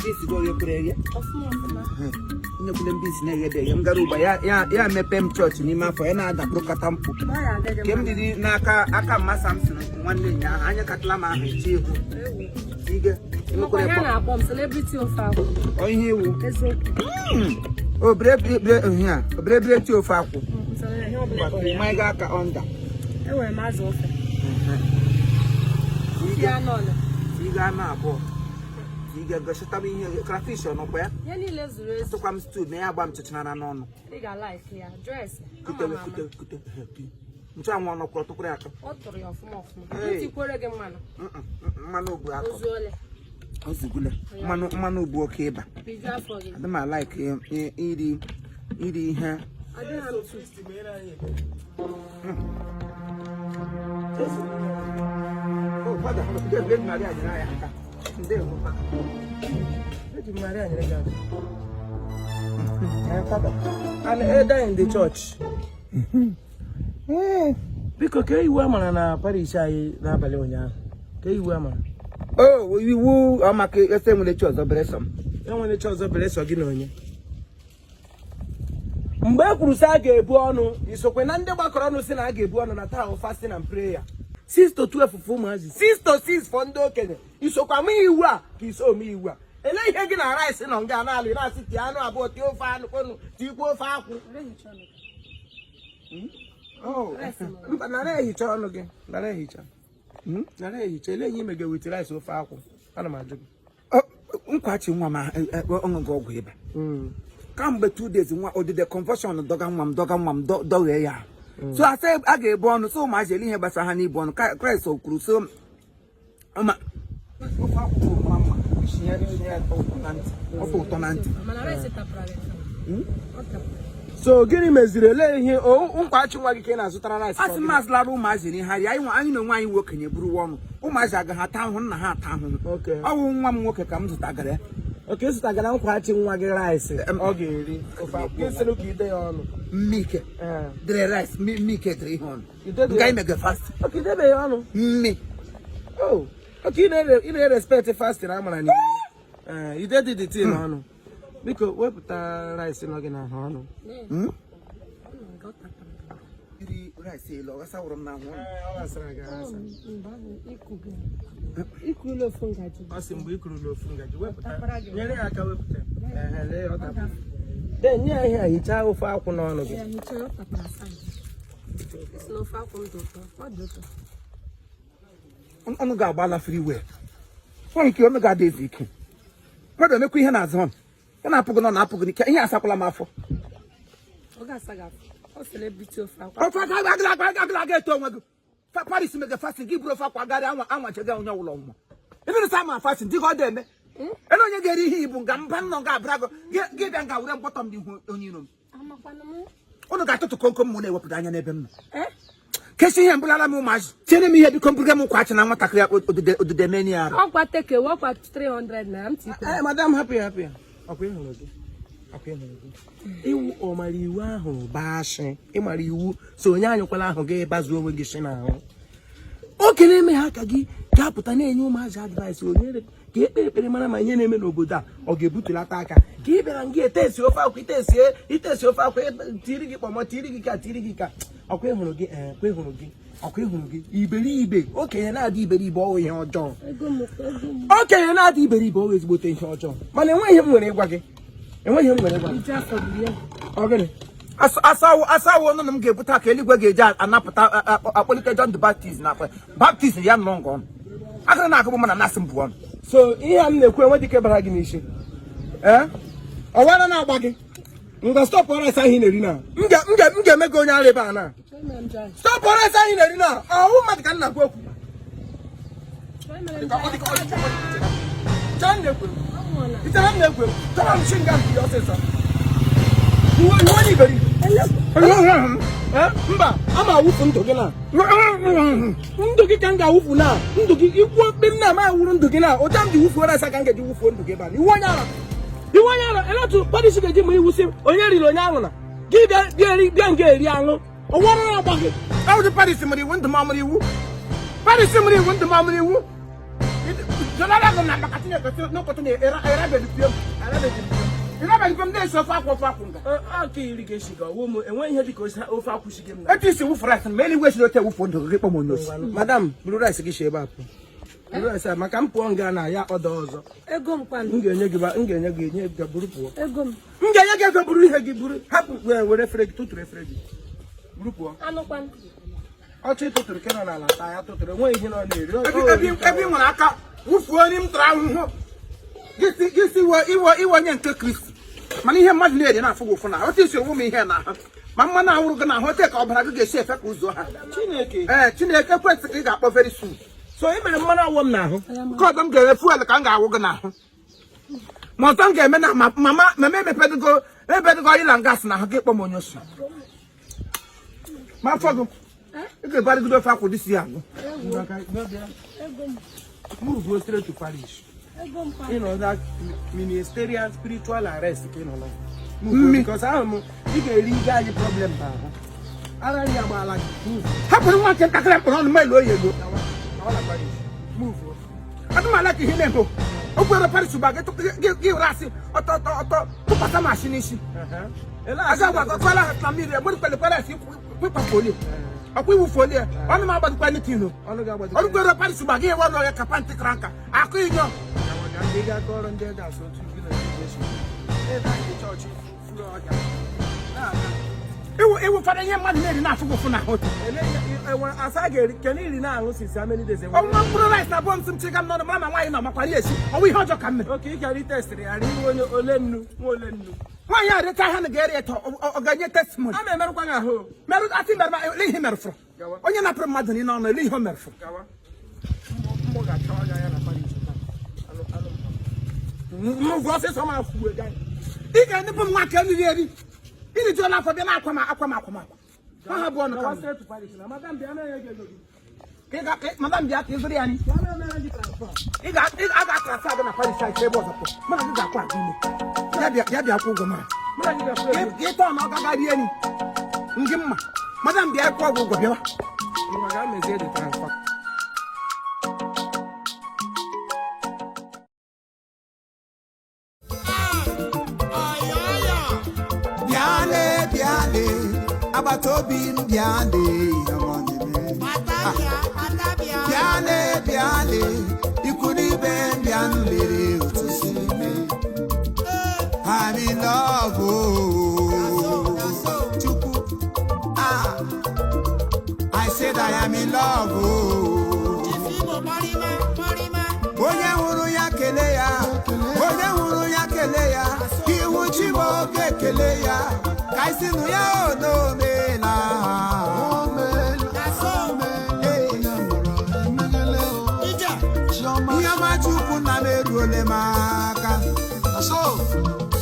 This go your prayer. No couldn't be snag there. Young Garuba, ya mepem church in Ima for another brokatampo. Came the Naka, Aka Massamson, one day, Anya Katlama, chief. Celebrity of our. Oh, you. Oh, brave here. Brave to Faku. My Gaka on that. Oh, I'm as often. Sigana, boy. You get the shutting crayfish on where? Any less to come to me. I'm to Chana. Big life here. Dress. One o'clock to crack. What for your form? You put again, man. Manu Manu Bokeba. The man like him, eating her. I don't have 60 minutes. Oh, father, get Maria and I. And elder in the church. Because woman and parish I na Balonia. Woman. Oh, we woo. I'm a same with the church of Bresson. And when the church of Bresson, you know. Mbakrusaga ebuonu isokwe na ndeba koronu si na aga ebuonu na taa fasting and prayer 6 to 12 for months 6 to 6 for ndo okenye isokwa mu iwu a ka iso mu iwu a ele ihe gi na rice no nga na ali na siti anu abo ti ofa anu konu ti ikwu ofa akwu oh mba na rehicha onu gi na rehicha na rehicha ele yin mege with rice ofa akwu ana ma aju nkwachi nwa ma ongo ogwu iba come back 2 days or the conversion dog ya. So I say I get born so much here but honey born Christ so cruise so mama so gini mezirele ihe o nkwachi nwa gike na zụtara rice as mas la ru mazi ni hari anyị no nwa anyị nwoke nye buru wonu ụmụazi aga ha ta hu na ha ta hu okay ọwụ nwa m nwoke ka m zụtagara. Okay, so I can watch one rice. Okay, if I get a look at the make the rice, make it 300. You don't make a fast. Okay, there they are. Me. Oh, okay, you respect the fasting. I'm on you did the thing on because what put rice in again on. Rice, I saw them now. Ikulo funga ju. Asimbu ikulo funga ju. Nyere aka wepute. Ele ota. Den nya here hicha ofa akwu no no bi. Hicha ofa pasa. No ofa akwu ndoto. What doto? Onu ga agba la freeway. For iki onu ga dey viki. Kwado meku ihe na azon. Na apugo no na apugo ni ihe asakwala mafo. Oga saga. O celebrity ofa akwu. Ofa agla to nwago. Paris make a fasting, give bro for Quagari and what you go on your long. Even the time fasting, dig all them. And when you get here, Gampan, no Gabrago, get them out and bottom the union. I'm a fan of only got to come when they were put on your name. Kissing him, Bulamumas, telling me to come program watch and I'm not the mania. I'll take a walk at 300 names. Madam, happy. Okay. You or my you bashing, Emary you, so Yan Kola gave Bazo with Gishina. Okay, let me Hakagi, Capitane, you must advise you. Get a man, my name in Obuda, or give Butulaka. Give it and get test your file, it is your file, Tirigi or Tirigika. Okay, you believe it. Okay, and I do believe boy in your jaw. Okay, and I do believe always with your jaw. But I want him when he was. And when you okay. I saw one of them get put a Kelly Wagga and not a political John the Baptist. Baptist, young long gone. I don't know a woman and nothing one. So, here I'm the queen with the cabaret. Eh? I want to know about it. You can stop what I say in Arena. You can make on your Lebana. Stop what I say in Arena. Oh, my God, go. John, it's a number. Don't sing up your sister. You want anybody? I'm a woofing to get out. To get Kanga Woofuna. To get you won't be now. I wouldn't do it or damn you for us. I can get you phone to get back. You want out. You want out. A lot of bodies to get me with him or Yari. Give that young girl, or what about it? How the party somebody went to Mamma you? Party somebody went to Mamma you? Jonala go na makatine ko no ko tune era be dipio. Ina ba dipio dey so fa kunga. Okay irrigation go wo mo enwe ihe diko ofe akwushige m na. Etisi wu fresh me ni we shi ote wu fondo ge pomo nyos. Madam, blue rice gi shebe apu. Blue rice maka mpuo nga na ya odo ozo. Ego m kwan. Ngenye gi ga buru puo. Ego m. Ngenye ge go buru ihe gi buru. Hapu were fregi tutu fregi. Buru puo. Anu kwan. Ochi tutu ke no na ala ta ya tutu enwe ihe no na eri. Ebi nwere aka wufuo ni m tra hu. Gisi iwo nye nke Kristi. Mana ihe mmadụ na-eri na-afụ gị ụfụ na otisi owu m ihe na ha. Ma mma na awụrụ gị na hotel ka ọbara gị ga-esi efe ka ụzọ ha. Chineke. Chineke kwesị ka ị ga-akpọ very soon. So ị mere mmanụ awọ m n'ahụ. Ka ọdọ m ga-ere fuel ka m ga-awụ gị n'ahụ. Ma ọzọ m ga-eme na mama emepedigo ịla ngas na ahụ gị kpọ m onye osu. Ma afọ gị ị ga-ebarigodo ofe akwụ dịsi agụ. Move go straight to parish. You know that ministerial spiritual arrest you know move because I'm you get legal problem ba ara ni agbala move hapụ nwa nke ntakịrị mkpọrọ ọnụ maịlụ oyi ego move adụmala ka ihe na-ebo okwere paris ba gị rasị ọtọ tụpata mashin isi aga agwakwala ha na mmiri egbere kpelekwara esi kpịkpa folie ọkwa iwu folie ọnụ m agbadikwa n'itinu ọrụ kwere paris ba gị ewe ọnụ ya kapa ntị kara nka akụ inyo ndị ga-akọrọ ndị ga-asụ otu gị na ebe anyị chọọchị furu ọja iwu fara ihe mmadụ na-eri na-afụ gị ụfụ na ahụ asa ga-eri kene iri na-aṅụ sisi ameni deze ọnwa mkpụrụ rice na bọm m chiga nnọdụ mara ma nwaanyị na makwara ya esi ọnwa ihe ọjọọ ka m mere oke ị gara itestịrị ya iwe onye ole nnu nwa ole nnu nwaanyị a reta ha na ga-eri eto ọ ga-enye testimony a na-emerụkwa gị ahụ merụ asị mere ma ele ihe merụfụrụ onye napụrụ mmadụ niile ọnụ ele ihe o merụfụrụ mgbọ ga-achawa gị anya na Paris mgbe ọsịsọ ma afụ ego ị ga-enepụ m nwa ka eriri eri iri jụọla afọ bịa na akwa m ha ha bụ ọnụ ka madam bịa ka ịzụrụ ya ni ị ga-atrasa agụ na Paris ebe ọzọ pụ mana gị ga-akwa agụ ime ya bịa kwụ ụgwọ mara ka ịtọ na ọ gaga rie ni ndị mma madam bịa kwụ ọgwụ ụgwọ bịawa Abatobi mbiale biale ikuni be mbiale otusime I'm in love I said I am in love onye hụrụ ya kele ya iwu chibo kele ya kaisinu ya onomela Yama chukwu na meruole maka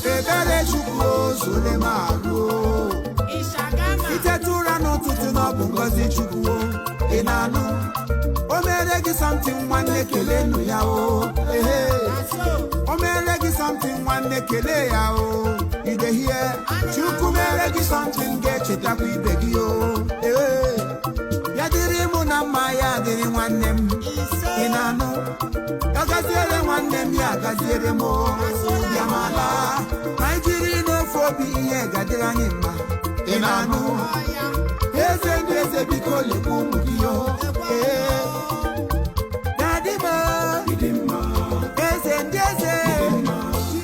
ebere chukwu zole maruo itetura n'ụtụtụ n'ọbụ ngozi chukwu ị na-anụ o mere gị something nwanne kele nụ ya o o mere gị something nwanne kele ya o ide hie chukwu mere gị something ga-echetakwa ibe gị o ya dịrị mụ na mma ya dịrị nwanne m ị na-anụ ọ gaziere nwanne m ya gaziere m ya mala ma jiri n'ofe obi ihe ga-adịrị anyị mma ị na-anụ eze ndị eze biko lekwa ụmụ